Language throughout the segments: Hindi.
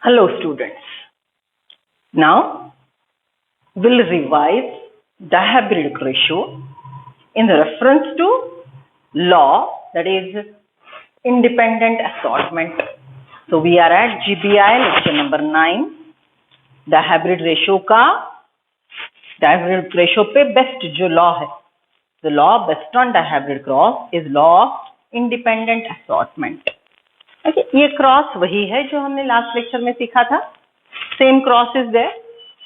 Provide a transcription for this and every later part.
Hello students. Now we'll revise dihybrid ratio in reference to law, that is independent assortment. So we are at GBI lecture number 9. dihybrid ratio का dihybrid ratio पे बेस्ट जो लॉ है, the law based on dihybrid cross is law of independent assortment. Okay, ये क्रॉस वही है जो हमने लास्ट लेक्चर में सीखा था. Same cross is there.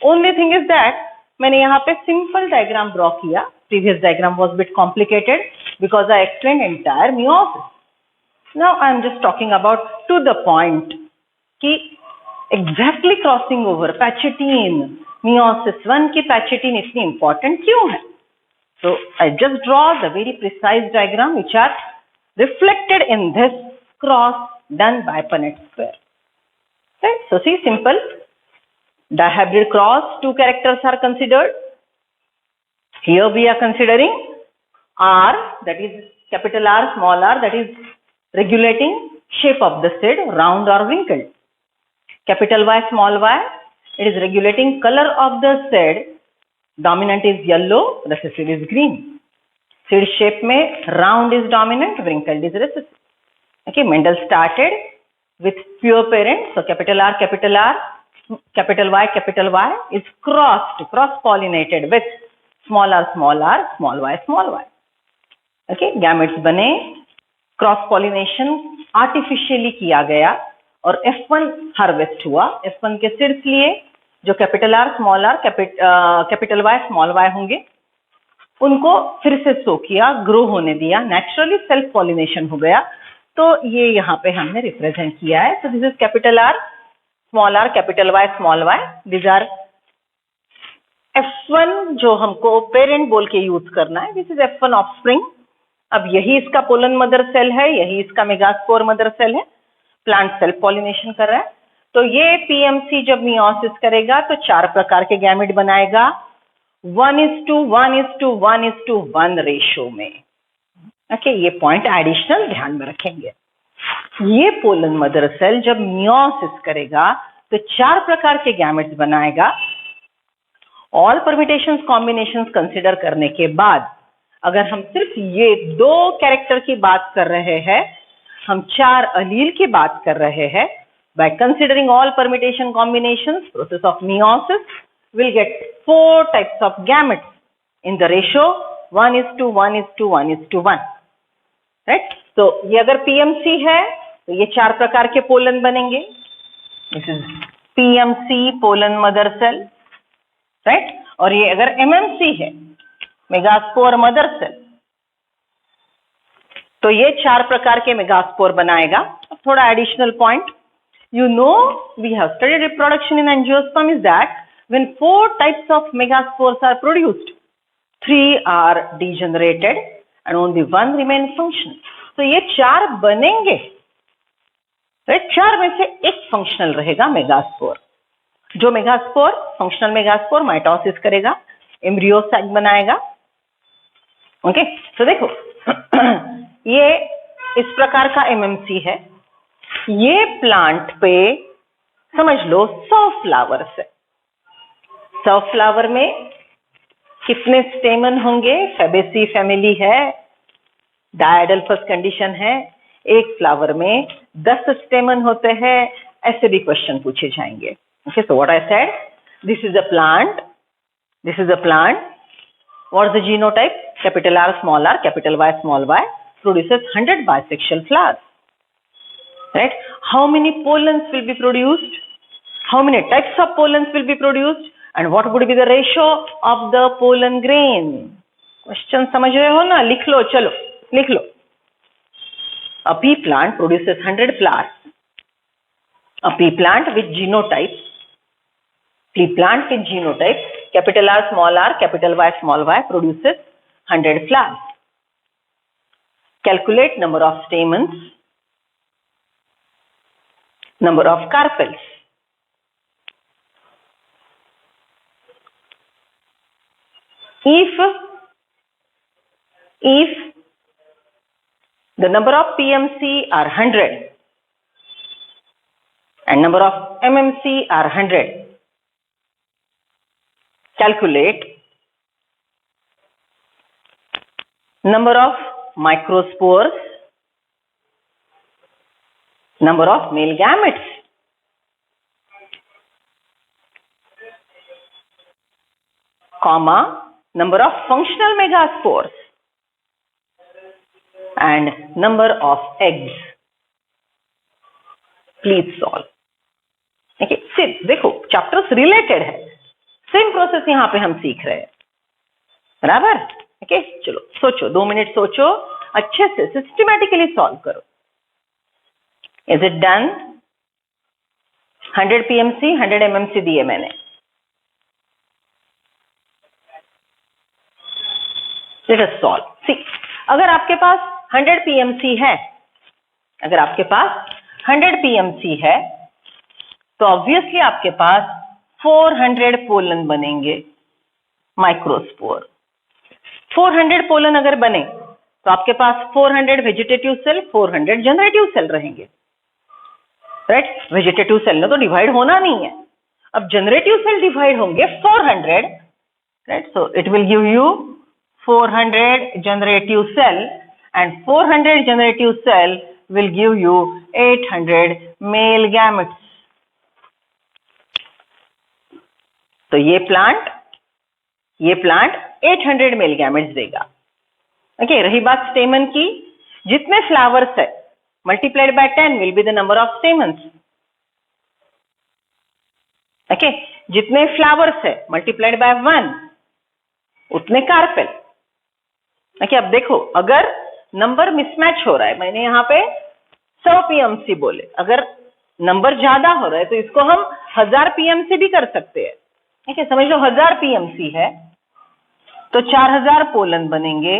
Only thing is that मैंने यहाँ पे सिंपल डायग्राम ड्रॉ किया. Previous diagram was bit complicated because I explain entire meiosis. Now I am just talking about to the point कि exactly crossing over pachytene meiosis 1 की पैचेटीन इतनी इंपॉर्टेंट क्यों है. So I just draw the very precise diagram which are reflected in this cross done by Punnett square. Right? So see, simple dihybrid cross, two characters are considered. Here we are considering R, that is capital R, small r, that is regulating shape of the seed, round or wrinkled. Capital Y, small y, it is regulating color of the seed. Dominant is yellow, recessive is green. Seed shape में round is dominant, wrinkled is recessive. Okay, Mendel started with pure parent. So capital R, capital Y is cross-pollinated with small r, small y, small y. Okay, gametes बने, क्रॉस पॉलिनेशन आर्टिफिशियली किया गया और F1 हार्वेस्ट हुआ. F1 के सीड्स लिए जो capital R, small r, capital Y, small y होंगे, उनको फिर से सो किया, ग्रो होने दिया, नेचुरली सेल्फ पॉलिनेशन हो गया. तो ये यहाँ पे हमने रिप्रेजेंट किया है. So this is capital R, small r, capital Y, small y. This are F1 जो हमको पेरेंट बोल के यूज करना है. This is F1 offspring. अब यही इसका पोलन मदर सेल है, यही इसका मेगास्पोर मदर सेल है. प्लांट सेल्फ पॉलिनेशन कर रहा है. तो ये PMC जब मियोसिस करेगा तो 4 प्रकार के गैमेट बनाएगा 1:1:1:1 रेशियो में. ओके, ये पॉइंट एडिशनल ध्यान में रखेंगे. ये पोलन मदर सेल जब मियोसिस करेगा तो 4 प्रकार के गैमेट्स बनाएगा. ऑल परम्यूटेशंस कॉम्बिनेशंस कंसिडर करने के बाद अगर हम सिर्फ ये 2 कैरेक्टर की बात कर रहे हैं, हम 4 अलील की बात कर रहे हैं, by considering all permutation combinations, process of meiosis will get 4 types of gametes in the ratio 1:1:1:1. Right. तो ये अगर PMC है तो ये 4 प्रकार के पोलन बनेंगे. This is PMC pollen mother cell. Right. और ये अगर MMC है, मेगास्पोर मदर सेल, तो ये 4 प्रकार के मेगास्पोर बनाएगा. अब थोड़ा additional point, you know we have studied reproduction in angiosperm is that when 4 types of megaspores are produced, 3 are degenerated and only 1 remain functional. तो ये 4 बनेंगे. राइट. 4 में से एक फंक्शनल रहेगा मेगास्पोर. जो मेगास्पोर फंक्शनल मेगास्पोर माइटोसिस करेगा, एम्ब्रियो सैक बनाएगा. ओके. तो देखो ये इस प्रकार का MMC है. ये प्लांट पे समझ लो 100 फ्लावर्स है. 100 फ्लावर में कितने स्टेमन होंगे? फेबेसी फैमिली है, डायडल्फस कंडीशन है. एक फ्लावर में 10 स्टेमन होते हैं. ऐसे भी क्वेश्चन पूछे जाएंगे. Okay. So what I said, this is a plant, this is a plant. What is the genotype? Capital R, small r, capital Y, small y produces 100 bisexual flowers. Right. How many pollens will be produced? How many types of pollens will be produced? And what would be the ratio of the pollen grain? Question समझ रहे हो ना? लिख लो, चलो लिख लो. A pea plant produces 100 flowers. A pea plant with genotype, pea plant with genotype, capital R, small r, capital Y, small y produces 100 flowers. Calculate number of stamens, number of carpels. If the number of PMC are 100 and number of MMC are 100. Calculate number of microspores, number of male gametes. Comma, number of functional megaspores and number of eggs. Please solve. Okay, सिर्फ देखो चैप्टर्स रिलेटेड है, सेम प्रोसेस यहाँ पे हम सीख रहे हैं, बराबर? ओके, चलो सोचो, 2 मिनट सोचो, अच्छे से सिस्टमैटिकली सॉल्व करो. Is it done? 100 PMC 100 MMC दिए मैंने. Let us solve. सी, अगर आपके पास 100 PMC है, अगर आपके पास 100 PMC है तो ऑब्वियसली आपके पास 400 पोलन बनेंगे, माइक्रोस्पोर. 400 पोलन अगर बने तो आपके पास 400 वेजिटेटिव सेल, 400 जनरेटिव सेल रहेंगे, राइट? वेजिटेटिव सेल ने तो डिवाइड होना नहीं है. अब जनरेटिव सेल डिवाइड होंगे 400, right? So it will give you 400 generative cell and 400 generative cell will give you 800 male gametes. तो ये प्लांट 800 मेल गैमेट्स देगा. ओके, रही बात स्टेमन की, जितने फ्लावर्स है multiplied by 10 will be the number of stamens. Okay, जितने फ्लावर्स है मल्टीप्लाइड बाय 1 उतने कार्पेल. ओके, अब देखो अगर नंबर मिसमैच हो रहा है, मैंने यहाँ पे 100 PMC बोले, अगर नंबर ज्यादा हो रहा है तो इसको हम 1000 PMC भी कर सकते हैं. ठीक है, समझ लो 1000 PMC है तो 4000 पोलन बनेंगे,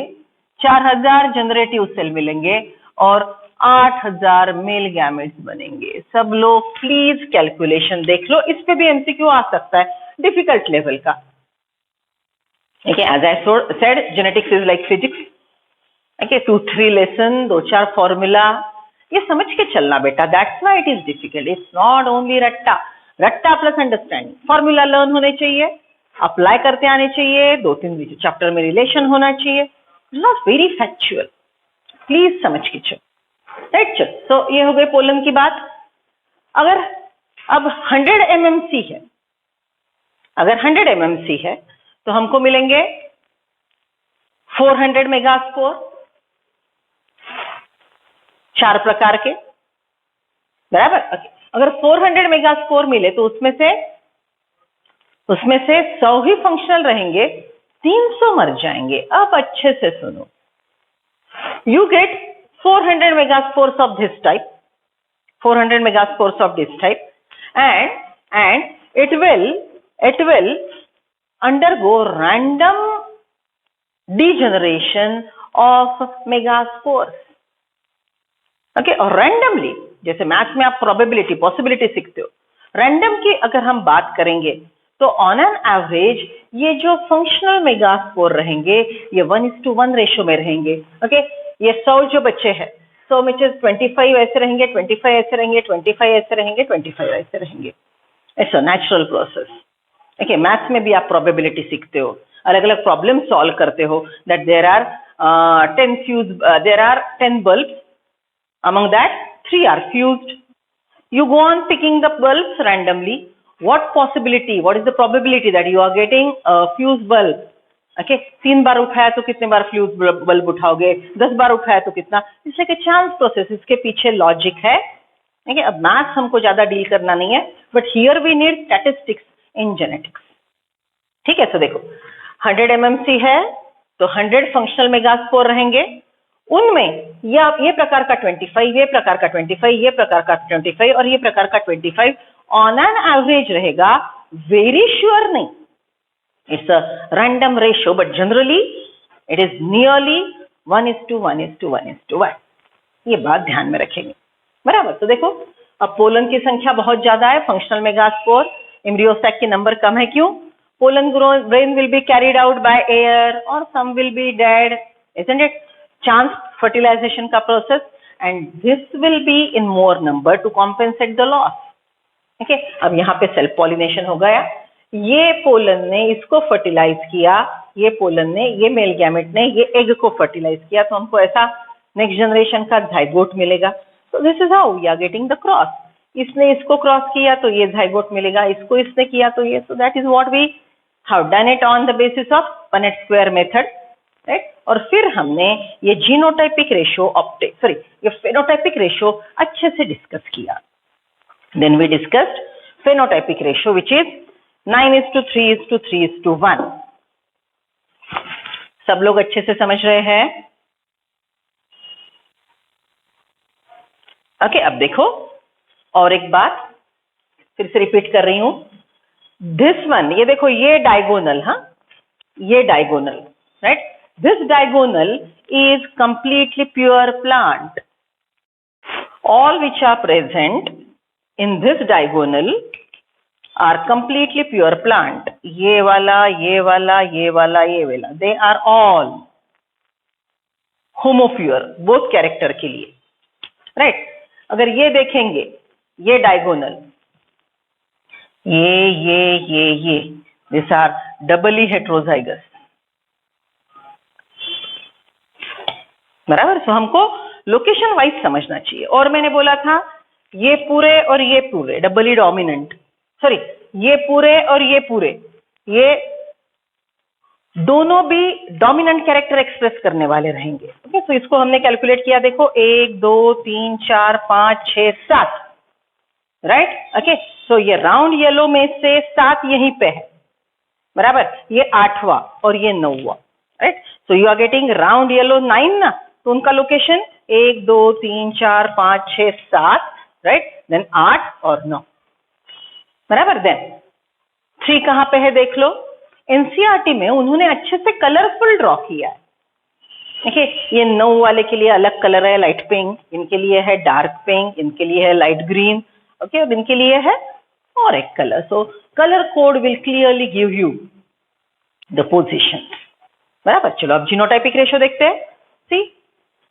4000 जनरेटिव सेल मिलेंगे और 8000 मेल गैमेट्स बनेंगे. सब लोग प्लीज कैलकुलेशन देख लो, इस पे भी MCQ आ सकता है, डिफिकल्ट लेवल का. Okay, as I said, genetics is like physics. Okay, 2-3 lesson, 2-4 formula, ये समझ के चलना बेटा. That's why it is difficult. It's not only रट्टा plus understanding. Formula learn होने चाहिए, apply करते आने चाहिए, 2-3 चैप्टर में रिलेशन होना चाहिए. Not very factual. Please समझ के चलो. Right, चलो. So ये हो गई पोलन की बात. अगर अब 100 MMC है, अगर 100 MMC है तो हमको मिलेंगे 400 मेगास्पोर, 4 प्रकार के, बराबर? अगर 400 मेगास्पोर मिले तो उसमें से 100 ही फंक्शनल रहेंगे, 300 मर जाएंगे. अब अच्छे से सुनो, you get 400 megaspores of this type, 400 megaspores of this type, and it will undergo random degeneration of megaspores. Okay, और रैंडमली, जैसे मैथ्स में आप प्रोबेबिलिटी पॉसिबिलिटी सीखते हो, रैंडम की अगर हम बात करेंगे तो ऑन एन एवरेज ये जो फंक्शनल मेगास्पोर रहेंगे ये 1:1 रेशो में रहेंगे. ओके, ये 100 जो बच्चे हैं, 100 में से 25 ऐसे रहेंगे, 25 ऐसे रहेंगे, 25 ऐसे रहेंगे, 25 ऐसे रहेंगे. ऐसा नेचुरल प्रोसेस. ओके, मैथ्स में भी आप प्रोबेबिलिटी सीखते हो, अलग अलग प्रॉब्लम सॉल्व करते हो, that there are 10 bulbs, among that 3 are fused. You go on picking the bulbs randomly. What is the probability that you are getting a fused bulb? Okay, 3 बार उठाया तो कितने बार फ्यूज बल्ब उठाओगे, 10 बार उठाया तो कितना. इसलिए कि चांस प्रोसेस, इसके पीछे लॉजिक है. ठीक है, अब मैथ्स हमको ज्यादा डील करना नहीं है, but here we need statistics in genetics. ठीक है, तो देखो 100 MMC है तो 100 फंक्शनल मेगास्पोर रहेंगे, उनमें ये प्रकार का 25, ये प्रकार का 25, ये प्रकार का 25 और ये प्रकार का 25 ऑन एन एवरेज रहेगा. वेरी श्योर नहीं, it's a random ratio, but generally it is nearly 1:1:1:1. ये बात ध्यान में रखेंगे, बराबर? तो देखो अब पोलन की संख्या बहुत ज्यादा है, फंक्शनल मेगास्पोर, एम्ब्रियोसैक की नंबर कम है. क्यों? Pollen grain will be carried out by air और some will be dead, isn't it? Chance fertilization का process, and this will be in more number to compensate the loss. ठीक है। अब यहाँ पे सेल्फ पॉलिनेशन हो गया, ये पोलन ने इसको फर्टिलाइज किया, ये पोलन ने, ये मेल गैमेट ने ये एग को फर्टिलाइज किया, तो हमको ऐसा नेक्स्ट जनरेशन का जाइगोट मिलेगा। तो this is how we are getting the cross. इसने इसको क्रॉस किया तो ये जाइगोट मिलेगा, इसको इसने किया तो ये, so that is what we have done it on the basis of Punnett square method, right. और फिर हमने ये जीनोटाइपिक रेशियो ये फेनोटाइपिक रेशियो अच्छे से डिस्कस किया। Then we discussed phenotypic ratio which is 9:3:3:1। सब लोग अच्छे से समझ रहे हैं? ओके, अब देखो और एक बात फिर से रिपीट कर रही हूं। दिस वन, ये देखो ये डायगोनल, हाँ ये diagonal, right. This diagonal is completely pure plant. All which are present in this diagonal are completely pure plant. ये वाला, ये वाला, ये वाला, ये वाला, they are all homopure both character के लिए, right? अगर ये देखेंगे, ये diagonal, ये these are doubly heterozygous, बराबर। सो हमको लोकेशन वाइज समझना चाहिए। और मैंने बोला था ये पूरे और ये पूरे डबली डोमिनेंट, सॉरी ये पूरे और ये पूरे, ये दोनों भी डोमिनेंट कैरेक्टर एक्सप्रेस करने वाले रहेंगे। ओके, तो इसको हमने कैलकुलेट किया, देखो 1 2 3 4 5 6 7, राइट। ओके, सो ये राउंड येलो में से 7 यहीं पे है, बराबर। ये 8वां और ये 9वां, right. So you are getting round yellow 9 ना, तो उनका लोकेशन 1 2 3 4 5 6 7, राइट। देन 8 और 9, बराबर। देन 3 कहां पे है देख लो। एनसीईआरटी में उन्होंने अच्छे से कलरफुल ड्रॉ किया है। देखिए, ये 9 वाले के लिए अलग कलर है, लाइट पिंक, इनके लिए है डार्क पिंक, इनके लिए है लाइट ग्रीन, ओके, और इनके लिए है और एक colour. So colour code will clearly give you the position, बराबर। चलो अब जीनोटाइपिक रेशियो देखते हैं। सी,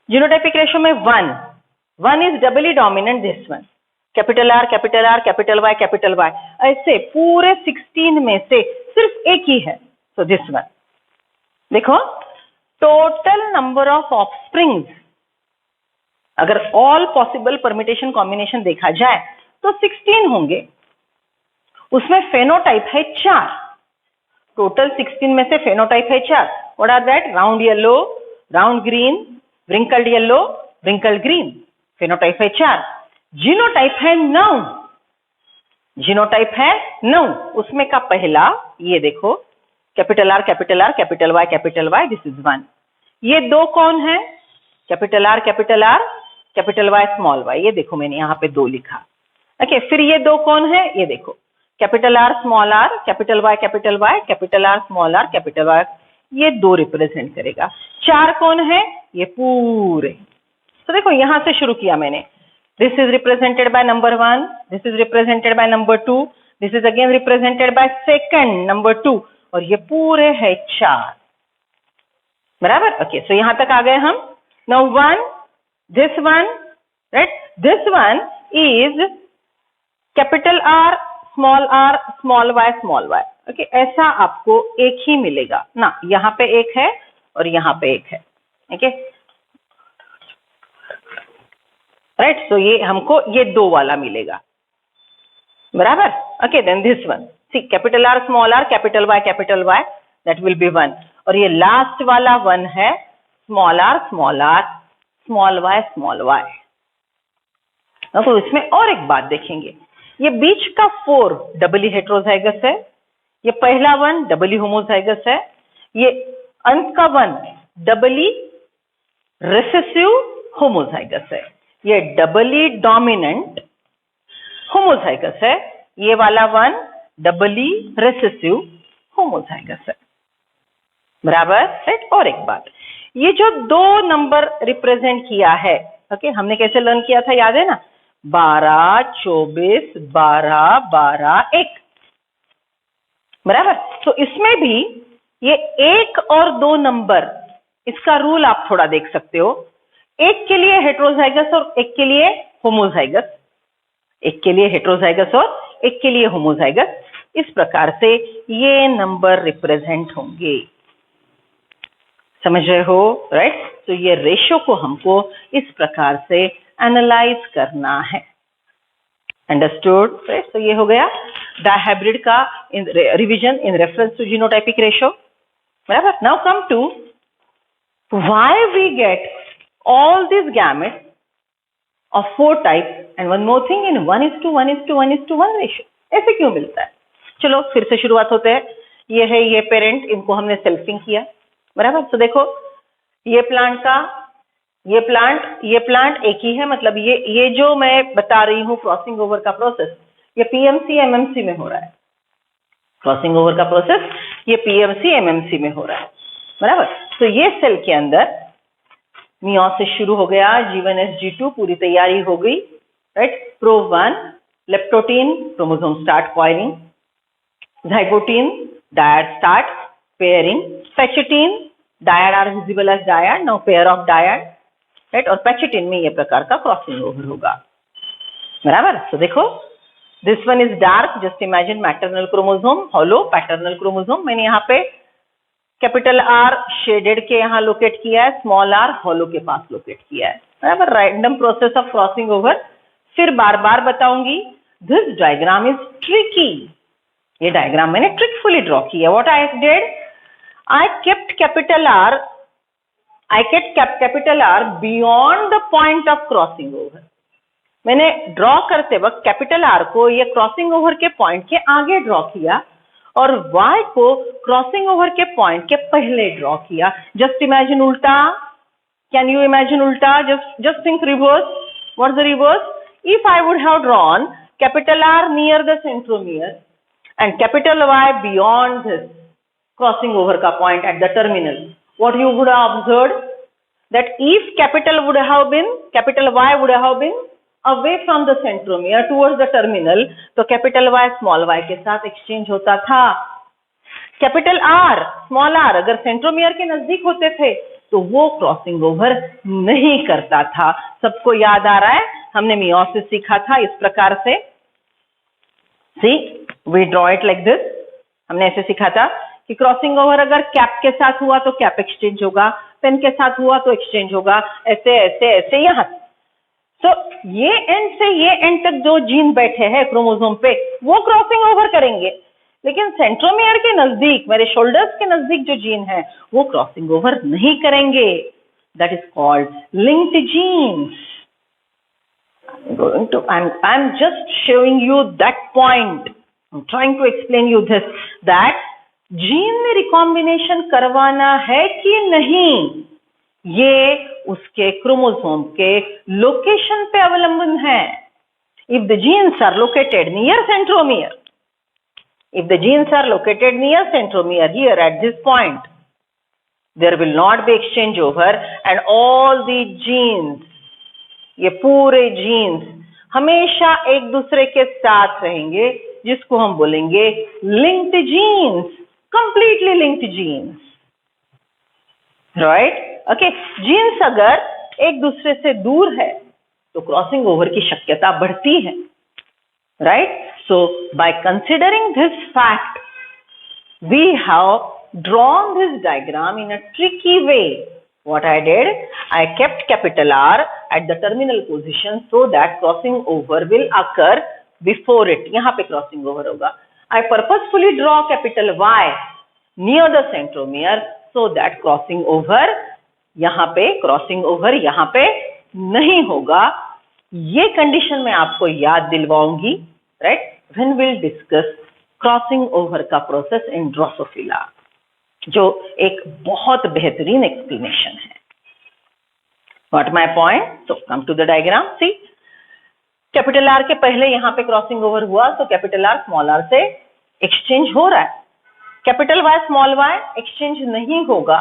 जीनोटाइपिक रेशियो में 1 is doubly dominant, this one, capital R capital R capital Y capital Y, ऐसे पूरे 16 में से सिर्फ एक ही है, सो दिस वन। देखो टोटल नंबर ऑफ ऑफस्प्रिंग्स, अगर ऑल पॉसिबल परमिटेशन कॉम्बिनेशन देखा जाए तो 16 होंगे, उसमें फेनोटाइप है 4, टोटल 16 में से फेनोटाइप है 4। What are that? Round yellow, round green, wrinkled yellow, wrinkled green, phenotype है 4। जीनोटाइप है 9, जीनोटाइप है 9, उसमें का पहला ये देखो, capital R capital R capital Y, this is 1। ये 2 कौन है? Capital R capital R capital Y small Y, ये देखो मैंने यहाँ पे 2 लिखा। ओके, फिर ये 2 कौन है? ये देखो, capital R small R capital Y capital R small R capital Y, ये 2 रिप्रेजेंट करेगा। 4 कौन है? ये पूरे। तो देखो यहां से शुरू किया मैंने, this is represented by number 1, this is represented by number 2, this is again represented by second number 2, और ये पूरे है 4, बराबर। ओके, सो यहां तक आ गए हम। Now 1, this one, right, this one is capital R small Y, okay, ऐसा आपको एक ही मिलेगा ना, यहाँ पे एक है और यहाँ पे एक है, ओके, राइट। सो ये हमको ये 2 वाला मिलेगा, बराबर। Okay, then this one, see capital R small R capital Y that will be 1, और ये लास्ट वाला 1 है स्मॉल आर स्मॉल वाई। तो इसमें और एक बात देखेंगे, ये बीच का 4 डबली हेट्रोजाइगस है, ये पहला 1 डबली होमोजाइगस है, ये अंत का 1 डबली रिसेसिव होमोजाइगस है, ये डबली डोमिनेंट होमोजाइगस है, ये वाला 1 डबली रिसेसिव होमोजाइगस है, बराबर, राइट। और एक बात, ये जो 2 नंबर रिप्रेजेंट किया है, ओके, हमने कैसे लर्न किया था याद है ना, 12 24 12 12 1, बराबर। तो इसमें भी ये 1 और 2 नंबर, इसका रूल आप थोड़ा देख सकते हो, एक के लिए हेट्रोजाइगस और एक के लिए होमोजाइगस, एक के लिए हेट्रोजाइगस और एक के लिए होमोजाइगस। इस प्रकार से ये नंबर रिप्रेजेंट होंगे। समझ रहे हो, राइट? तो ये रेशियो को हमको इस प्रकार से एनालाइज करना है। Understood, right? तो ये हो गया डायहाइब्रिड का revision in reference to genotypic ratio, बराबर। Now come to why we get all this gamete of 4 types and one more thing in 1:1:1:1 ratio. ऐसे क्यों मिलता है? चलो फिर से शुरुआत होते हैं। ये है ये पेरेंट, इनको हमने सेल्फिंग किया, बराबर। तो देखो ये प्लांट का ये प्लांट एक ही है, मतलब ये जो मैं बता रही हूँ क्रॉसिंग ओवर का प्रोसेस, ये पीएमसी एमएमसी में हो रहा है। क्रॉसिंग ओवर का प्रोसेस ये पीएमसी एमएमसी में हो रहा है, बराबर। तो ये सेल के अंदर मियोसिस शुरू हो गया, G1S G2 पूरी तैयारी हो गई, राइट। प्रो1 leptotene chromosome start coiling, zygote dyad start pairing, pectine dyad are visible as dyad, now pair of dyad, right? और pectine में ये प्रकार का क्रॉसिंग ओवर होगा, बराबर। तो देखो this one is dark, just imagine maternal chromosome, hollow paternal chromosome. मैंने यहाँ पे कैपिटल आर शेडेड के यहाँ लोकेट किया है, स्मॉल आर हॉलो के पास लोकेट किया है, बराबर। Random process of crossing over. फिर बार बार बताऊंगी, दिस डायग्राम इज ट्रिकी। ये डायग्राम मैंने ट्रिकफुली ड्रॉ किया। What I did, I kept capital R beyond the point of crossing over. मैंने ड्रॉ करते वक्त कैपिटल आर को ये क्रॉसिंग ओवर के पॉइंट के आगे ड्रॉ किया और वाई को क्रॉसिंग ओवर के पॉइंट के पहले ड्रॉ किया। जस्ट इमेजिन उल्टा, कैन यू इमेजिन उल्टा? Just think reverse. What is the reverse? If I would have drawn capital R near the centromere and capital Y beyond this crossing over ka point at the terminal, what you would have observed, that if capital Y would have been away from the centromere towards the terminal, तो capital Y small y के साथ exchange होता था। capital R small r अगर सेंट्रोमियर के नजदीक होते थे तो वो क्रॉसिंग ओवर नहीं करता था। सबको याद आ रहा है, हमने मियोसिस सीखा था इस प्रकार से। See, we draw it like this। हमने ऐसे सीखा था कि क्रॉसिंग ओवर अगर कैप के साथ हुआ तो कैप एक्सचेंज होगा, पेन के साथ हुआ तो एक्सचेंज होगा, ऐसे ऐसे ऐसे यहाँ। तो ये एंड से ये एंड तक जो जीन बैठे हैं क्रोमोसोम पे वो क्रॉसिंग ओवर करेंगे, लेकिन सेंट्रोमियर के नजदीक, मेरे शोल्डर्स के नजदीक जो जीन है वो क्रॉसिंग ओवर नहीं करेंगे। That is called linked genes. I'm just showing you that point. I'm trying to explain you this, that gene में रिकॉम्बिनेशन करवाना है कि नहीं, ये उसके क्रोमोसोम के लोकेशन पे अवलंबन है। If the genes are located near centromere, here at this point, there will not be exchange over, and all the genes, ये पूरे जीन्स हमेशा एक दूसरे के साथ रहेंगे, जिसको हम बोलेंगे linked genes, completely linked genes, right. Okay, genes अगर एक दूसरे से दूर है तो क्रॉसिंग ओवर की शक्यता बढ़ती है, right. So by considering this fact we have drawn this diagram in a tricky way. What I did, I kept capital R at the terminal position so that crossing over will occur before it. यहाँ पे crossing over होगा। I purposefully draw capital Y near the centromere so that crossing over यहाँ पे नहीं होगा। ये condition मैं आपको याद दिलवाऊंगी, right? When we'll discuss crossing over का process in Drosophila, जो एक बहुत बेहतरीन एक्सप्लेनेशन है। Got my point? So come to the diagram. See, capital R के पहले यहाँ पे क्रॉसिंग ओवर हुआ तो कैपिटल आर स्मॉल आर से एक्सचेंज हो रहा है। Capital Y small Y exchange नहीं होगा,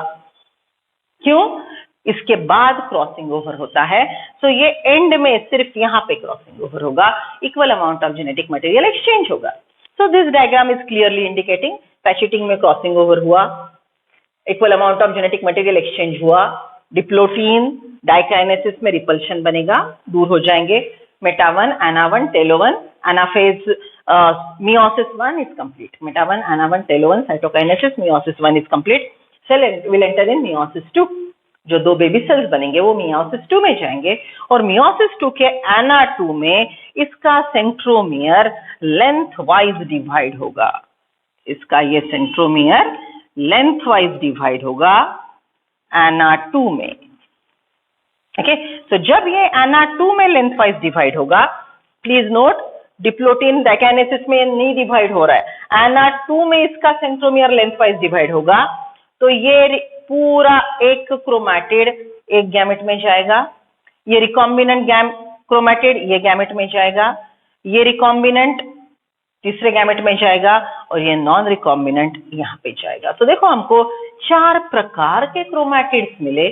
क्यों? इसके बाद क्रॉसिंग ओवर होता है। सो ये एंड में सिर्फ यहाँ पे क्रॉसिंग ओवर होगा, equal amount of genetic material exchange होगा। So this diagram is clearly indicating pachytene में क्रॉसिंग ओवर हुआ, equal amount of genetic material exchange हुआ, डिप्लोटीन डाइकाइनेसिस में रिपल्शन बनेगा, दूर हो जाएंगे, meta 1 ana 1 telo 1 anaphase meiosis 1 is complete. Meta 1, ana 1, telo 1, cytokinesis, meiosis 1 is complete. Cell will enter in meiosis 2. जो दो बेबी सेल्स बनेंगे वो meiosis 2 में जाएंगे और meiosis 2 के ana 2 में इसका सेंट्रोमियर लेंथ वाइज डिवाइड होगा. इसका ये सेंट्रोमियर लेंथ वाइज डिवाइड होगा ana 2 में. ओके, तो जब ये ana 2 में लेंथ वाइज डिवाइड होगा, प्लीज नोट डिप्लोटीन डायकाइनेसिस में नहीं डिवाइड हो रहा है, ana 2 में इसका सेंट्रोमियर लेंथ वाइज डिवाइड होगा. तो ये पूरा एक क्रोमैटिड एक गैमेट में जाएगा, ये रिकॉम्बिनेंट क्रोमैटिड ये गैमेट में जाएगा, ये रिकॉम्बिनेंट तीसरे गैमेट में जाएगा और ये नॉन रिकॉम्बिनेंट यहाँ पे जाएगा. तो देखो हमको 4 प्रकार के क्रोमैटिड्स मिले.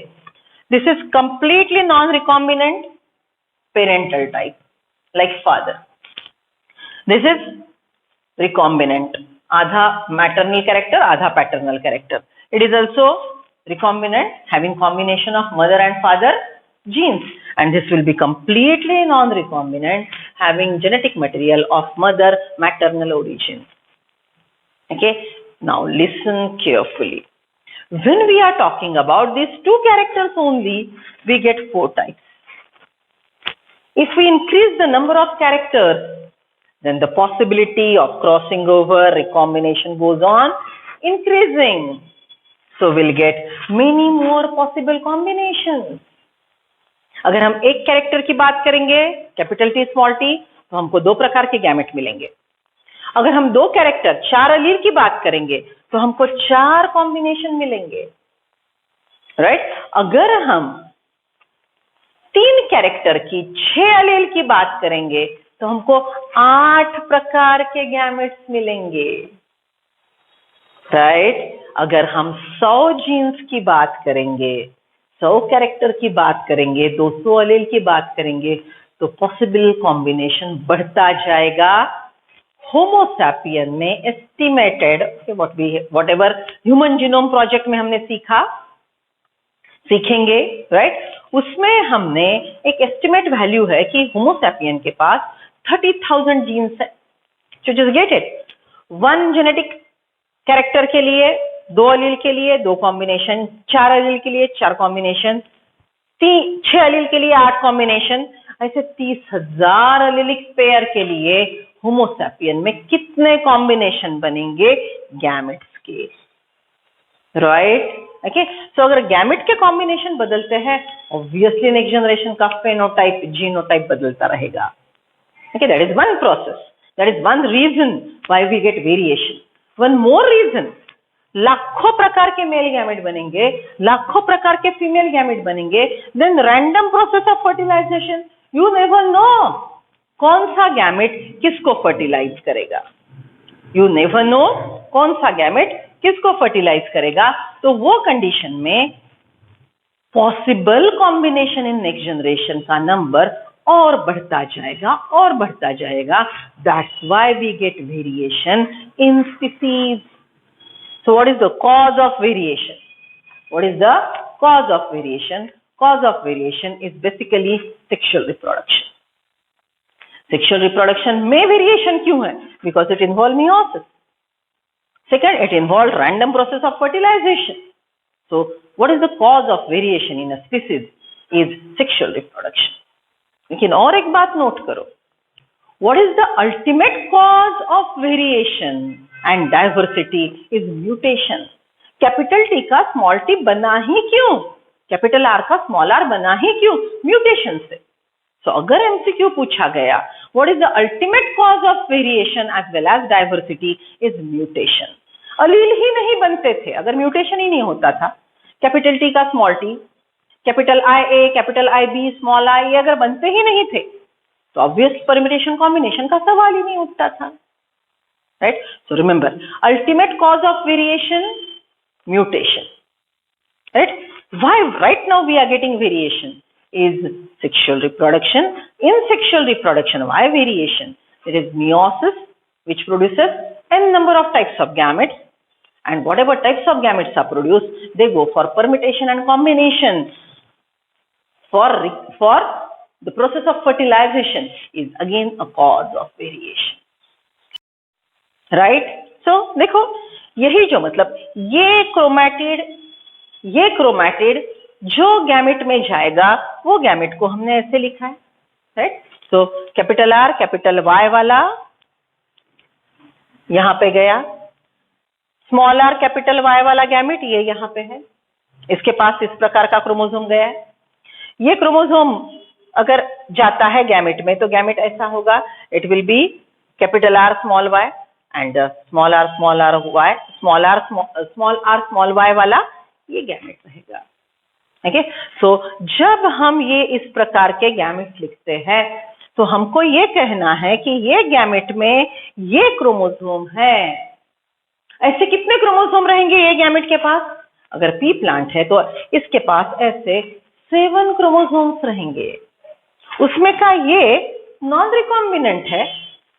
This is completely non recombinant parental type like father. This is recombinant, आधा maternal character, आधा paternal character. It is also recombinant, having combination of mother and father genes, and this will be completely non-recombinant, having genetic material of mother maternal origin. Okay, now listen carefully. When we are talking about these 2 characters only, we get 4 types. If we increase the number of characters, then the possibility of crossing over, recombination goes on increasing. So we'll get many more possible combinations. अगर हम एक कैरेक्टर की बात करेंगे कैपिटल T स्मॉल t, तो हमको 2 प्रकार के गैमेट मिलेंगे. अगर हम 2 कैरेक्टर 4 अलील की बात करेंगे तो हमको 4 कॉम्बिनेशन मिलेंगे, राइट? अगर हम 3 कैरेक्टर की 6 अलील की बात करेंगे तो हमको 8 प्रकार के गैमेट्स मिलेंगे, राइट? अगर हम 100 जीन्स की बात करेंगे, 100 कैरेक्टर की बात करेंगे, 200 अलील की बात करेंगे, तो पॉसिबल कॉम्बिनेशन बढ़ता जाएगा. होमोसैपियन में estimated what ever human genome project में हमने सीखेंगे, राइट? उसमें हमने एक एस्टिमेट वैल्यू है कि होमोसैपियन के पास 30,000 जीन्स है. So just get it. 1 genetic character के लिए 2 अलील के लिए 2 कॉम्बिनेशन, 4 अलील के लिए 4 कॉम्बिनेशन, 6 अलील के लिए 8 कॉम्बिनेशन, ऐसे 30,000 अलीलिक पेयर के लिए होमोसैपियन में कितने कॉम्बिनेशन बनेंगे गैमेट्स के, राइट? ओके, सो अगर गैमेट के कॉम्बिनेशन बदलते हैं, ऑब्वियसली नेक्स्ट जनरेशन का फेनोटाइप जीनोटाइप बदलता रहेगा. Okay, that is one process. That is one reason why we get variation. One more reason, लाखों प्रकार के मेल गैमेट बनेंगे, लाखों प्रकार के फीमेल गैमेट बनेंगे. Then random process of fertilization. You never know कौन सा गैमेट किसको फर्टिलाइज करेगा. You never know कौन सा गैमेट किसको फर्टिलाइज करेगा. तो वो कंडीशन में possible combination in next generation का नंबर और बढ़ता जाएगा और बढ़ता जाएगा. That's why we get variation in species. So what is the cause of variation? What is the cause of variation? Cause of variation is basically sexual reproduction. Sexual reproduction में variation क्यों है? Because it involves meiosis. Second, it involves random process of fertilization. So what is the cause of variation in a species? Is sexual reproduction. लेकिन और एक बात नोट करो, what is the ultimate cause of variation and diversity is mutation. Capital T का स्मॉल t बना ही क्यों, कैपिटल R का स्मॉल r बना ही क्यों? म्यूटेशन से. So अगर MCQ पूछा गया what is the ultimate cause of variation as well as diversity is mutation. अलील ही नहीं बनते थे अगर म्यूटेशन ही नहीं होता था. कैपिटल T का small t, capital IA, capital IB, small I ये अगर बनते ही नहीं थे तो ऑब्वियस परम्यूटेशन कॉम्बिनेशन का सवाल ही नहीं उठता था, right? So remember, ultimate cause of variation mutation, right? Why right now we are getting variation is sexual reproduction. In sexual reproduction why variation? It is meiosis which produces n number of types of gametes, and whatever types of gametes are produced, they go for permutation and combination. For the process of fertilization is again a cause of variation. Right. So देखो, यही जो मतलब ये क्रोमैटिड जो गैमेट में जाएगा वो गैमेट को हमने ऐसे लिखा है, राइट। सो कैपिटल आर कैपिटल वाई वाला यहाँ पे गया, स्मॉल आर कैपिटल वाई वाला गैमेट ये यहाँ पे है, इसके पास इस प्रकार का क्रोमोसोम गया है। ये क्रोमोसोम अगर जाता है गैमेट में तो गैमेट ऐसा होगा, it will be capital R small Y and small R Y, small R small Y वाला ये गैमेट रहेगा। ओके, सो जब हम ये इस प्रकार के गैमेट लिखते हैं तो हमको ये कहना है कि ये गैमेट में ये क्रोमोसोम है। ऐसे कितने क्रोमोसोम रहेंगे ये गैमेट के पास? अगर पी प्लांट है तो इसके पास ऐसे 7 क्रोमोसोम्स रहेंगे। उसमें का ये नॉन रिकॉम्बिनेंट है,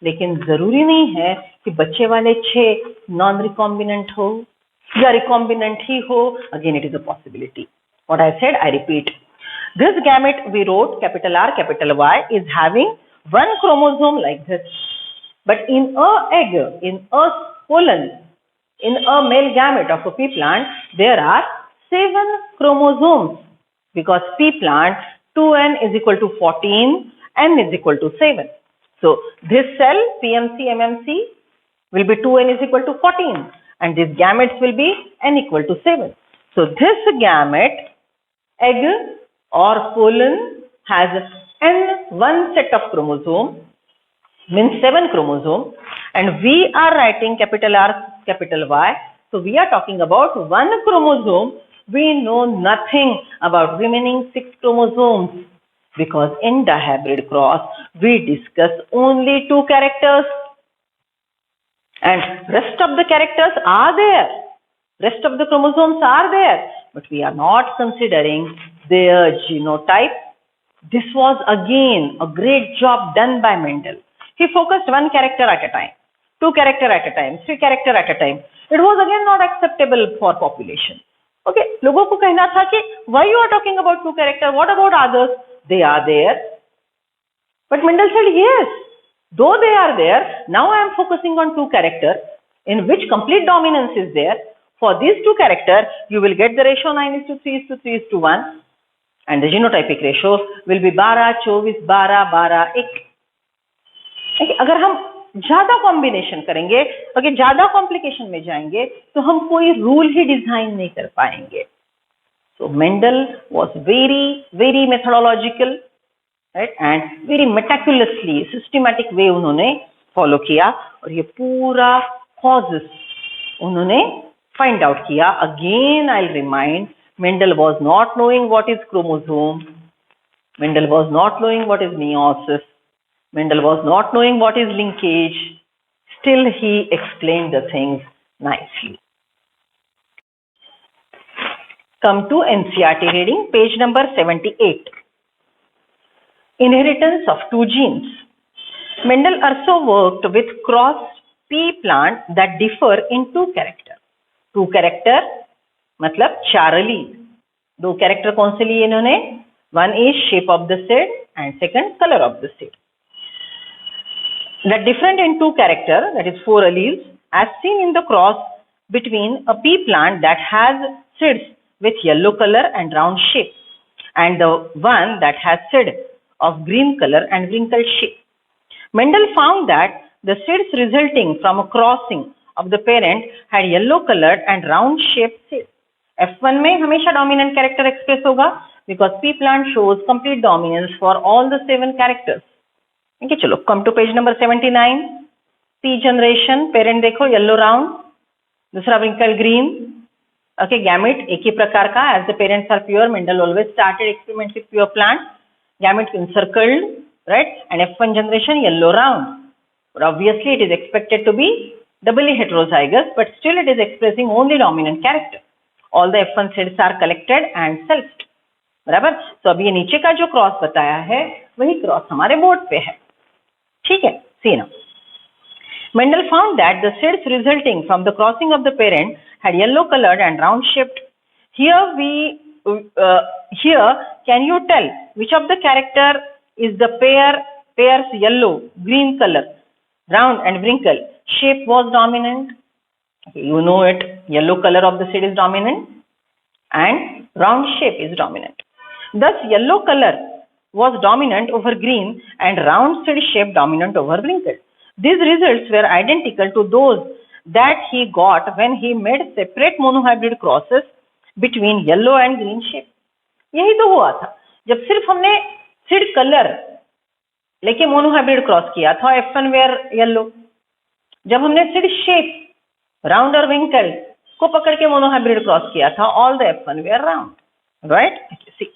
लेकिन जरूरी नहीं है कि बच्चे वाले 6 नॉन रिकॉम्बिनेंट हो या रिकॉम्बिनेंट ही हो। Again it is a possibility. What I said, I repeat. This gamete we wrote capital R capital Y is having 1 chromosome like this. But in a egg, in a pollen, in a male gamete of a pea plant, there are 7 chromosomes, because pea plant 2n is equal to 14, n is equal to 7. So this cell PMC MMC will be 2n is equal to 14 and these gametes will be n equal to 7. So this gamete, egg or pollen, has one set of chromosome, means 7 chromosome, and we are writing capital R capital Y, so we are talking about 1 chromosome. We know nothing about remaining 6 chromosomes, because in dihybrid cross we discuss only 2 characters and rest of the characters are there, rest of the chromosomes are there, but we are not considering their genotype. This was again a great job done by Mendel. He focused 1 character at a time, 2 character at a time, 3 character at a time. It was again not acceptable for population. Okay, लोगों को कहना था कि why you are talking about 2 character, what about others? They are there. But Mendel said yes, though they are there, now I am focusing on 2 character in which complete dominance is there. For these 2 characters, you will get the ratio 9:3:3:1, and the genotypic ratio will be 12, 24, 12, 12, 1. Okay, अगर हम ज्यादा कॉम्बिनेशन करेंगे, अगर ज्यादा कॉम्प्लिकेशन में जाएंगे, तो हम कोई रूल ही डिजाइन नहीं कर पाएंगे. So Mendel was very methodological, right, and very meticulously systematic way उन्होंने फॉलो किया और ये पूरा causes उन्होंने find out kiya. Again I'll remind, Mendel was not knowing what is chromosome, Mendel was not knowing what is meiosis, Mendel was not knowing what is linkage, still he explained the things nicely. Come to NCERT reading, page number 78. Inheritance of 2 genes. Mendel also worked with crossed pea plant that differ in 2 characters. 2 character मतलब 4 लीव. 2 कैरेक्टर कौन से लिए इन्होंने? 1 is shape of the seed and 2nd color of the seed. That different in 2 character, that is 4 alleles, as seen in the cross between a pea plant that has seeds with yellow color and round shape and the one that has seed of green color and wrinkled shape. Mendel found that the seeds resulting from a crossing of the parent had yellow colored and round shaped seeds. F1 में हमेशा dominant character express होगा because pea plant shows complete dominance for all the 7 characters. Okay, चलो come to page number 79. P generation, parent देखो yellow round, दूसरा wrinkled green. Okay, gamete एक ही प्रकार का, as the parents are pure. Mendel always started experiments with pure plant. Gamete encircled, right, and F1 generation yellow round. But obviously it is expected to be doubly heterozygous, but still it is expressing only dominant character. All the F1 seeds are collected and selfed. बराबर. तो अब ये नीचे का जो क्रॉस बताया है वही क्रॉस हमारे बोर्ड पे है. ठीक है, see now. Mendel found that the seeds resulting from the crossing of the parent had yellow colored and round shaped. Here can you tell which of the character is the pair's yellow green color, round and wrinkle shape was dominant. Okay, you know it, yellow color of the seed is dominant and round shape is dominant. Thus, yellow color was dominant over green and round seed shape dominant over wrinkled. These results were identical to those that he got when he made separate monohybrid crosses between yellow and green shape. यही तो हुआ था जब सिर्फ हमने सीड कलर लेके मोनोहाइब्रिड क्रॉस किया था, F1 वेयर येलो. जब हमने सीड शेप राउंड और विंकल को पकड़ के मोनोहाइब्रिड क्रॉस किया था, all the F1 were round, right. See,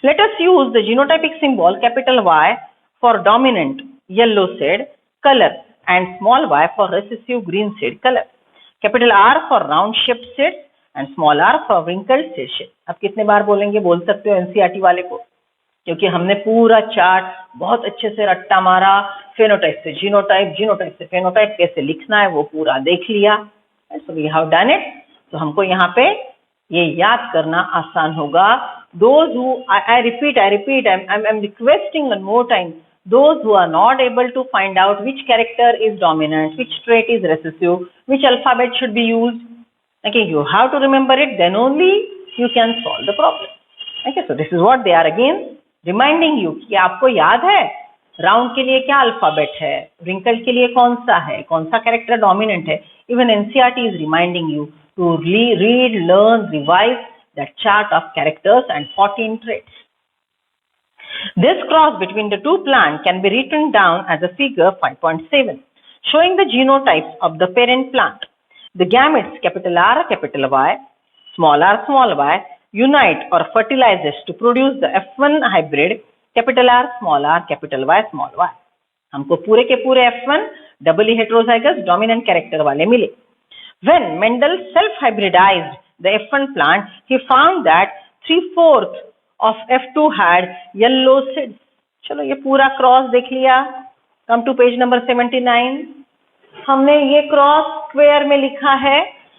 let us use the genotypic symbol capital Y for dominant yellow seed color and small y for recessive green seed color, capital R for round shaped seed and small r for wrinkled seed shape. अब कितने बार बोलेंगे, बोल सकते हो एनसीईआरटी वाले को, क्योंकि हमने पूरा चार्ट बहुत अच्छे से रट्टा मारा, फेनोटाइप से जीनोटाइप, जीनोटाइप से फेनोटाइप कैसे लिखना है वो पूरा देख लिया. So we have done it. तो हमको यहाँ पे ये याद करना आसान होगा. Those who I repeat, I'm requesting one more time. Those who are not able to find out which character is dominant, which trait is recessive, which alphabet should be used. Okay, you have to remember it. Then only you can solve the problem. Okay, so this is what they are again reminding you कि आपको याद है राउंड के लिए क्या अल्फाबेट है, रिंकल के लिए कौन सा कैरेक्टर डोमिनेंट है. Even NCERT is reminding you to read, learn, revise that chart of characters and 14 traits. This cross between the two plants can be written down as a figure 5.7, showing the genotypes of the parent plant. The gametes capital R, capital Y, small y, unite or fertilizes to produce the F1 hybrid capital R, capital Y, small y. हमको पूरे के पूरे F1 doubly heterozygous dominant character वाले मिले. When Mendel self-hybridized the F1 plant, he found that 3/4 of F2 had yellow seeds. चलो ये पूरा क्रॉस देख लिया. Come to page number 79. हमने ये क्रॉस स्क्वायर में लिखा है,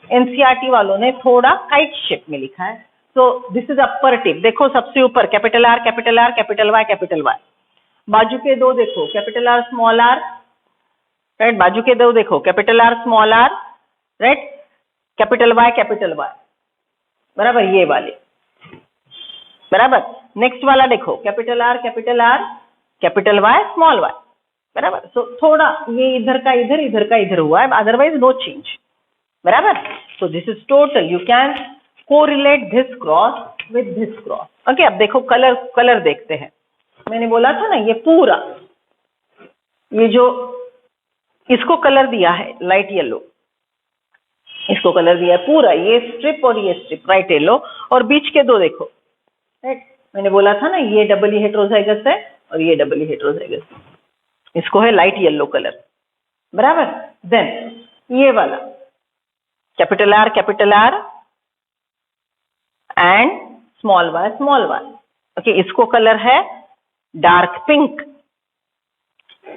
एनसीईआरटी वालों ने थोड़ा काइट शेप में लिखा है. So this is upper tip. देखो सबसे ऊपर कैपिटल R, कैपिटल Y. बाजू के दो देखो capital R, small r, right. बाजू के दो देखो capital R, small r, right. Capital Y, बराबर, ये वाले बराबर. नेक्स्ट वाला देखो capital R, capital Y, small y, बराबर. सो थोड़ा ये इधर का इधर हुआ है, अदरवाइज नो चेंज, बराबर. सो this is total. You can correlate this cross with this cross. Okay, अब देखो कलर देखते हैं. मैंने बोला था ना ये पूरा, ये जो इसको कलर दिया है लाइट येलो, इसको कलर दिया है पूरा, ये स्ट्रिप और ये स्ट्रिप राइट येलो, और बीच के दो देखो, राइट. मैंने बोला था ना ये डबली हेट्रोजाइगस है और ये डबली हेट्रोजाइगस, इसको है लाइट येलो कलर, बराबर. देन ये वाला capital R and small y. Okay, इसको कलर है dark pink.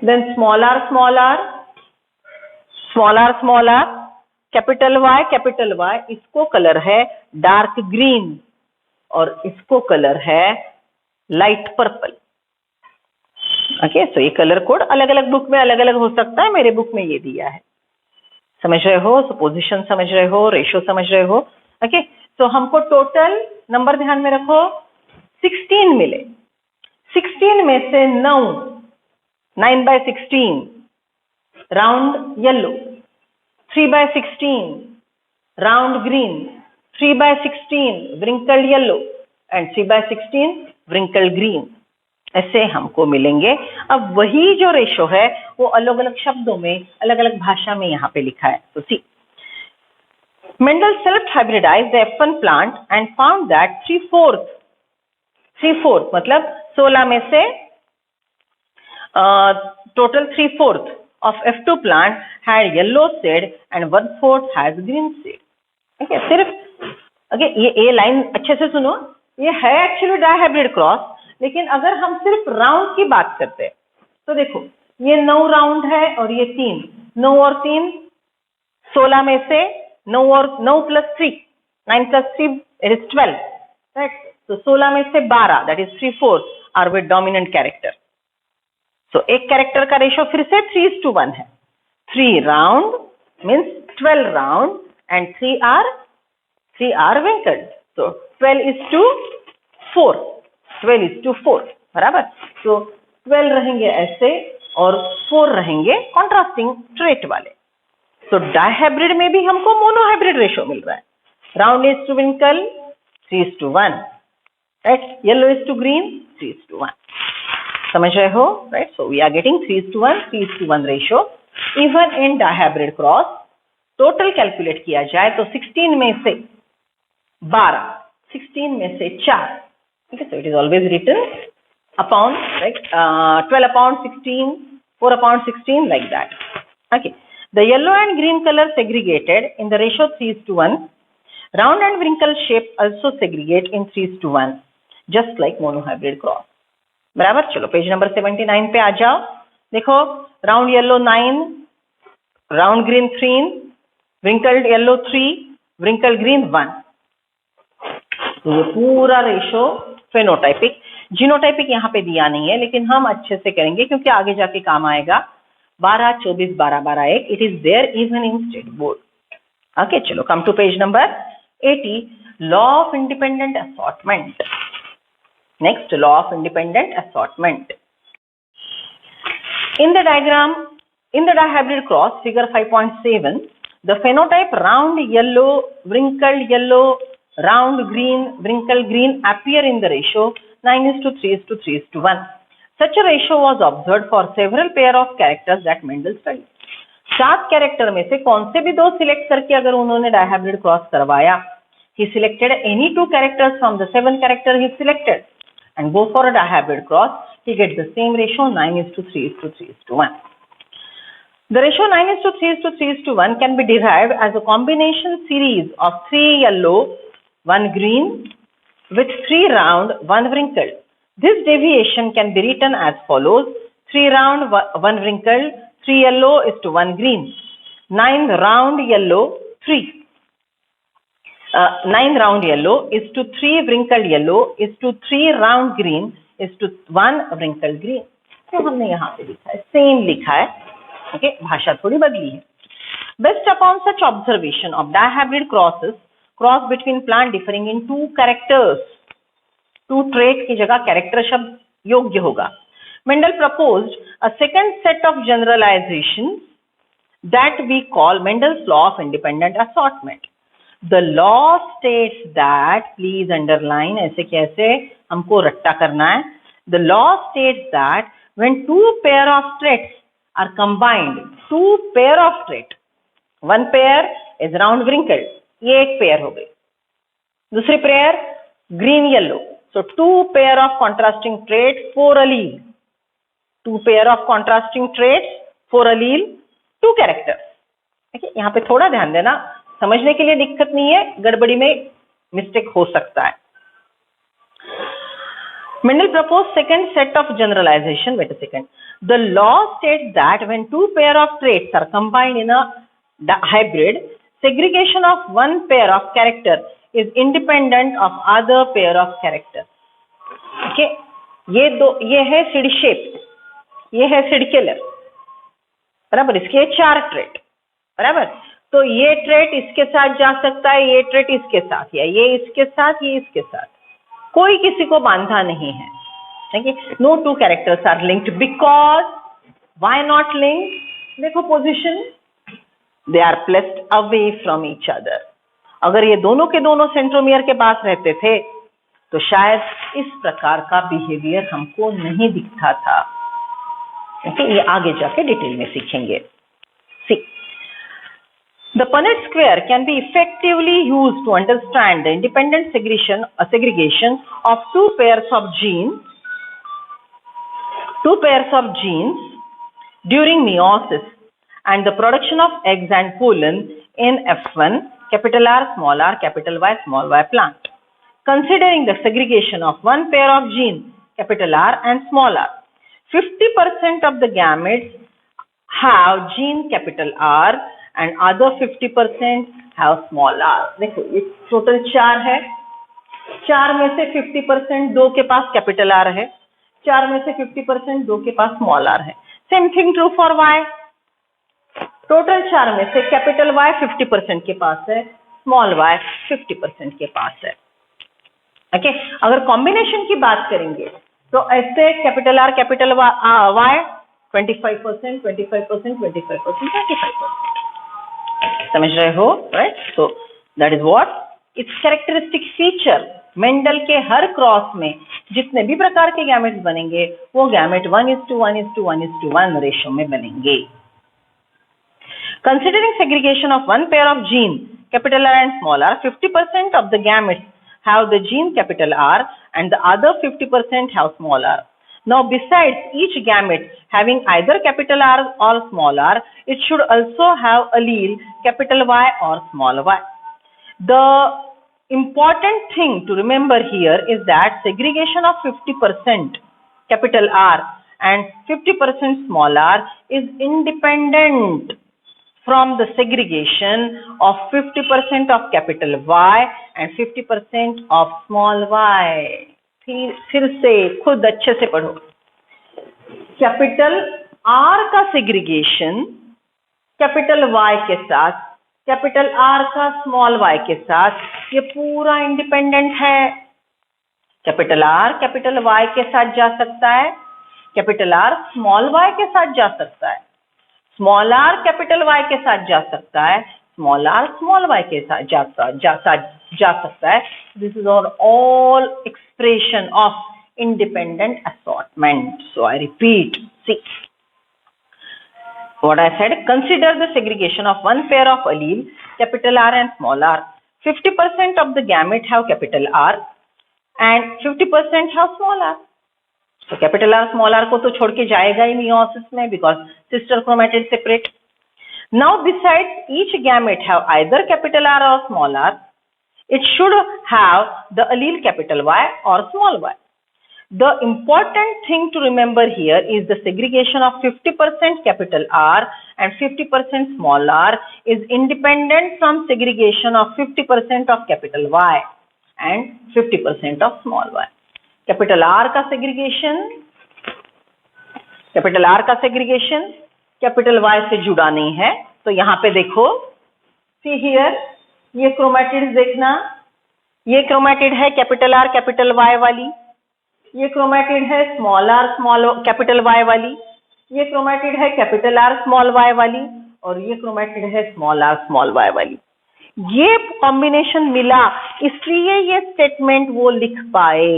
Then small r, capital Y, इसको कलर है डार्क ग्रीन और इसको कलर है लाइट पर्पल. ओके, सो ये कलर कोड अलग अलग बुक में अलग अलग हो सकता है, मेरे बुक में ये दिया है. समझ रहे हो? पोजीशन समझ रहे हो, रेशियो समझ रहे हो. ओके, तो हमको टोटल नंबर ध्यान में रखो 16 मिले. 16 में से 9/16 round yellow, 3/16 round green, 3/16 wrinkled yellow and 3/16 wrinkled green. ऐसे हमको मिलेंगे. अब वही जो रेशो है वो अलग अलग शब्दों में अलग अलग भाषा में यहाँ पे लिखा है. तो सी, Mendel self-hybridized the F1 plant and found that 3/4 मतलब 16 में से total 3/4 of F2 plant had yellow seed and 1/4 has green seed. Okay, सिर्फ ये लाइन अच्छे से सुनो. ये है एक्चुअली डायहाइब्रिड क्रॉस, लेकिन अगर हम सिर्फ राउंड की बात करते हैं तो देखो ये 9 राउंड है और ये 3, 9 और 3 16 में से 9 + 3, 9 + 3 it is 12, right. तो 16 में से 12 that is 3/4 are with dominant character. तो एक कैरेक्टर का रेशियो फिर से 3:1 है. 3 round means 12 round and 3 are wrinkled. So 12:4. 12:4 बराबर. तो 12 रहेंगे ऐसे और 4 रहेंगे कॉन्ट्रास्टिंग ट्रेट वाले. तो डायहाइब्रिड में भी हमको मोनोहाइब्रिड रेशो मिल रहा है. Round is to wrinkled 3:1, right. Yellow is to green 3:1. समझ रहे हो, right. So we are getting 3:1 ratio even in dihybrid cross. Total calculate किया जाए तो 16 में से 12, 16 में से 4. ठीक है. So it is always written upon, right, 12/16, 4/16 like that. Okay. The yellow and green color segregated in the ratio 3:1. Round and wrinkle shape also segregate in 3:1, just like monohybrid cross. बराबर. चलो पेज नंबर 79 पे आ जाओ. देखो, round yellow 9, round green 3, wrinkled yellow 3, wrinkled green 1. तो ये पूरा रेशो फेनोटाइपिक. जीनोटाइपिक यहाँ पे दिया नहीं है, लेकिन हम अच्छे से करेंगे क्योंकि आगे जाके काम आएगा. 12, 24, 12, 12, 1. It is there even in state board. Okay. चलो come to page number 80. Law of independent assortment. Next, law of independent assortment. In the diagram, in the dihybrid cross, figure 5.7, the phenotype round yellow, wrinkled yellow, round green, wrinkled green appear in the ratio 9:3:3:1. Such a ratio was observed for several pair of characters that Mendel studied. 7 character में से कौन से भी 2 सिलेक्ट करके अगर उन्होंने डायहाइब्रिड क्रॉस करवाया, he selected any 2 characters from the 7 character he selected and go for a dihybrid cross, he gets the same ratio 9:3:3:1. The ratio 9:3:3:1 can be derived as a combination series of 3 yellow, 1 green with 3 round, 1 wrinkled. This deviation can be written as follows: 3 round, 1 wrinkled, 3 yellow is to 1 green. 9 round yellow, 3. 9 round yellow is to 3 wrinkled yellow is to 3 round green is to 1 wrinkled green. तो हमने यहाँ पे लिखा है, सेम लिखा है. ओके. भाषा थोड़ी बदली है. Based upon such observation of dihybrid crosses, cross between plant differing in 2 characters, 2 trait की जगह character शब्द योग्य होगा. Mendel proposed a second set of generalizations that we call Mendel's law of independent assortment. The law states that, please underline, ऐसे कैसे हमको रट्टा करना है. The law states that when 2 pair of traits are combined, 2 pair of trait, one pair is round wrinkled, ये एक पेयर हो गई. दूसरी pair green yellow, so 2 pair of contrasting trait, 4 allele. 2 pair of contrasting traits, 4 allele, 2 characters. ठीक है. यहाँ पे थोड़ा ध्यान देना, समझने के लिए दिक्कत नहीं है, गड़बड़ी में मिस्टेक हो सकता है. Mendel proposed second set of generalization. Wait a second. The law states that when 2 pair of traits are combined in a hybrid, segregation of one pair of character is independent of other pair of character. Okay. ये है सीड शेप, ये है सिडकेलर, बराबर. इसके 4 ट्रेट, बराबर. तो ये ट्रेट इसके साथ जा सकता है, ये ट्रेट इसके साथ, या ये इसके साथ, ये इसके साथ. कोई किसी को बांधा नहीं है. ठीक है. No 2 characters are linked because, why not link? देखो position, they are placed away from each other. अगर ये दोनों के दोनों सेंट्रोमियर के पास रहते थे तो शायद इस प्रकार का बिहेवियर हमको नहीं दिखता था. okay? ये आगे जाके डिटेल में सीखेंगे. See, the Punnett square can be effectively used to understand the independent segregation of 2 pairs of genes during meiosis and the production of eggs and pollen in F1, capital R, small r, capital Y, small y plant. Considering the segregation of one pair of genes, capital R and small r, 50% of the gametes have gene capital R and other 50% have small r. देखो ये टोटल 4 है, 4 में से 50% 2 के पास कैपिटल R है, 4 में से 50% 2 के पास स्मॉल r है. Same thing true for y. Total 4 में से कैपिटल Y 50% के पास है, स्मॉल y 50% के पास है। ओके, अगर कॉम्बिनेशन की बात करेंगे तो ऐसे कैपिटल R कैपिटल Y 25%, 25%, 25%, 25%। समझ रहे हो, right? So that is what it's characteristic feature. Mendel के हर क्रॉस में जितने भी प्रकार के गैमेट्स बनेंगे वो गैमेट 1:1:1:1 रेशो में बनेंगे। Considering segregation of one pair of gene capital R and small r, 50% of the gametes have the gene capital R and the other 50% have small r. Now besides each gamete having either capital R or small r, it should also have allele capital Y or small y. The important thing to remember here is that segregation of 50% capital R and 50% small r is independent from the segregation of 50% of capital Y and 50% of small y. फिर से खुद अच्छे से पढ़ो। कैपिटल R का सेग्रीगेशन कैपिटल Y के साथ, कैपिटल R का स्मॉल y के साथ, ये पूरा इंडिपेंडेंट है। कैपिटल R कैपिटल Y के साथ जा सकता है, कैपिटल R स्मॉल y के साथ जा सकता है, स्मॉल r कैपिटल Y के साथ जा सकता है, स्मॉल r स्मॉल y के साथ जा सकता है। This is all expression of independent assortment. So I repeat, see what I said, consider the segregation of one pair of allele capital R and small r. 50% of the gamete have capital R and 50% have small r. तो कैपिटल R स्मॉल r को तो छोड़ के जाएगा ही मियोसिस में, because sister chromatid separate. Now besides each gamete have either capital R और small r, it should have the allele capital Y और small y. The important thing to remember here is the segregation of 50% capital R and 50% small r is independent from segregation of 50% of capital Y and 50% of small y. Capital R का सेग्रीगेशन कैपिटल Y से जुड़ा नहीं है। तो यहाँ पे देखो, सी हियर, ये क्रोमेटिड्स देखना, ये क्रोमेटिड है कैपिटल R कैपिटल Y वाली, ये क्रोमेटिड है small r small capital Y वाली, ये क्रोमेटिड है कैपिटल R स्मॉल y वाली, और ये क्रोमेटिड है स्मॉल r स्मॉल y वाली। ये कॉम्बिनेशन मिला, इसलिए ये स्टेटमेंट वो लिख पाए।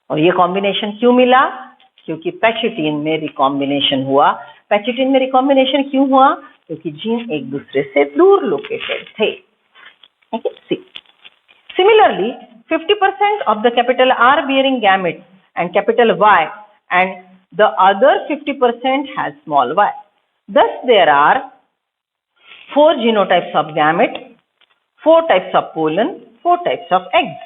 और ये कॉम्बिनेशन क्यों मिला? क्योंकि पैचिटिन में रिकॉम्बिनेशन हुआ। पैचिटिन में रिकॉम्बिनेशन क्यों हुआ? क्योंकि जीन एक दूसरे से दूर लोकेटेड थे। Similarly 50% of the capital R bearing gametes and capital Y and the other 50% has small y. Thus there are 4 genotypes of gamete, 4 types of pollen, 4 types of eggs.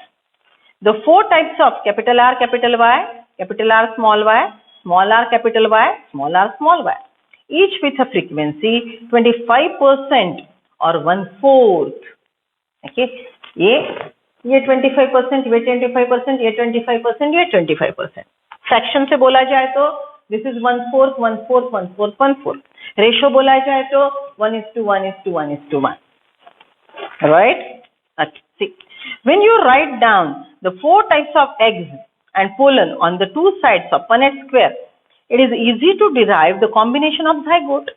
The 4 types of capital R capital Y, capital R small y, small r capital Y, small r small y, each with a frequency 25% or 1/4. Okay, ये 25%, ये 25%, ये 25%, ये 25%। फ्रैक्शन से बोला जाए तो दिस इज 1/4, 1/4, 1/4, 1/4। रेशो बोला जाए तो 1:1:1:1। Right? See, when you write down the 4 types of eggs and pollen on the 2 sides of Punnett square, it is easy to derive the combination of zygote.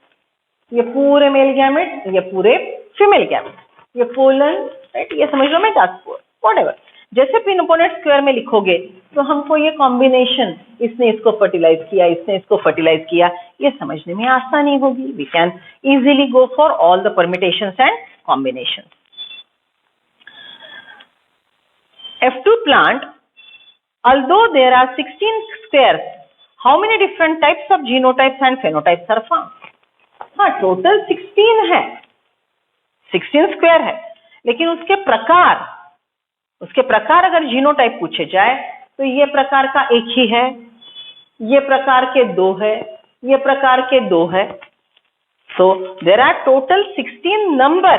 ये पूरे मेल गैमेट, ये पूरे फीमेल गैमेट, ये पोलन, राइट? ये समझ लो मेटास्पोर, व्हाटएवर। जैसे पुन्नेट स्क्वायर में लिखोगे तो हमको ये कॉम्बिनेशन, इसने इसको फर्टिलाइज किया, इसने इसको फर्टिलाइज किया, ये समझने में आसानी होगी। We can easily go for all the permutations and combinations. F2 plant, although there are 16 squares, how many different types of genotypes and phenotypes are found? हाँ, टोटल 16 है, 16 स्क्वायर है, लेकिन उसके प्रकार अगर जीनोटाइप पूछे जाए तो ये प्रकार का एक ही है, ये प्रकार के 2 है, ये प्रकार के 2 है। So there are total 16 number,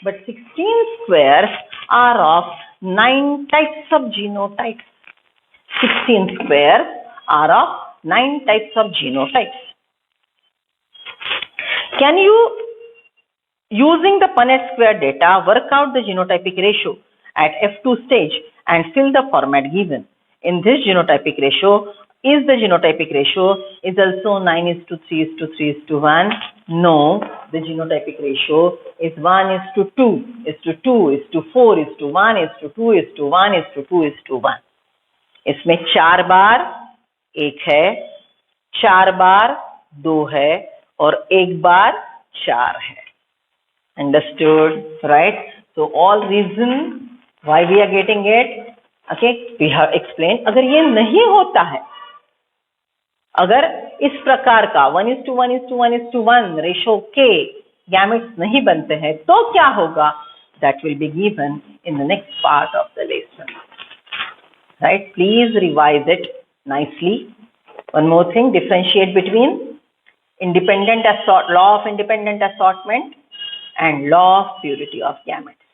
but 16 squares are of 9 types of genotypes. 16 squares are of 9 types of genotypes. Can you, using the Punnett square data, work out the genotypic ratio at F2 stage and fill the format given? In this genotypic ratio, is the genotypic ratio is also 9:3:3:1? No, the genotypic ratio is 1:2:4:1:2:1:2:1. इसमें 4 बार 1 है, 4 बार 2 है और 1 बार 4 है. Understood, right? So all reason why we are getting it, okay, we have explained. अगर ये नहीं होता है, अगर इस प्रकार का 1:1:1:1 रेशो के गैमेट्स नहीं बनते हैं तो क्या होगा? That will be given in the next part of the lesson. Right? Please revise it nicely. One more thing, differentiate between law of independent assortment and law of purity of gametes.